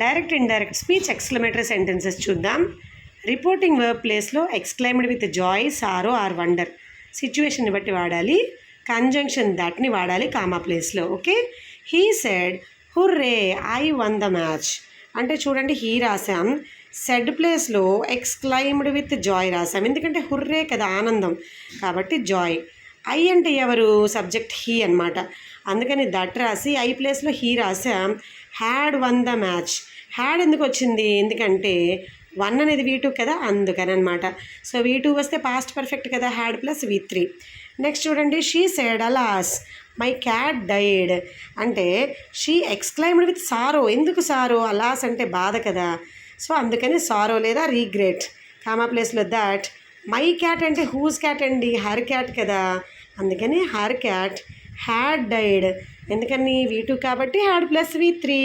Direct indirect speech exclamatory sentences చూద్దాం. Reporting verb ప్లేస్లో exclaimed with joy, sorrow or wonder. సిచ్యువేషన్ని బట్టి వాడాలి. కంజంక్షన్ దట్ని వాడాలి కామా ప్లేస్లో. Okay. He said hurray I won the match. అంటే చూడండి, హీ రాసాం, సెడ్ ప్లేస్లో ఎక్స్క్లైమ్డ్ విత్ జాయ్ రాసాం. ఎందుకంటే హుర్రే కదా ఆనందం, కాబట్టి జాయ్. ఐ అంటే ఎవరు? సబ్జెక్ట్ హీ అనమాట. అందుకని దట్ రాసి ఐ ప్లేస్లో హీ రాసాం. Had one the match. Had ఎందుకు వచ్చింది? ఎందుకంటే వన్ అనేది V2 కదా, అందుకని అనమాట. సో V2 వస్తే పాస్ట్ పర్ఫెక్ట్ కదా, హ్యాడ్ ప్లస్ V3. నెక్స్ట్ చూడండి, she said అలాస్ my cat died. అంటే షీ ఎక్స్క్లైమ్డ్ విత్ సారో. ఎందుకు సారో? అలాస్ అంటే బాధ కదా, సో అందుకని సారో లేదా రీగ్రెట్. కామా ప్లేస్లో దట్. మై క్యాట్ అంటే హూజ్ క్యాట్ అండి? హర్ క్యాట్ కదా, అందుకని హర్ క్యాట్ హ్యాడ్ డైడ్. ఎందుకని V2 కాబట్టి హ్యాడ్ ప్లస్ V3.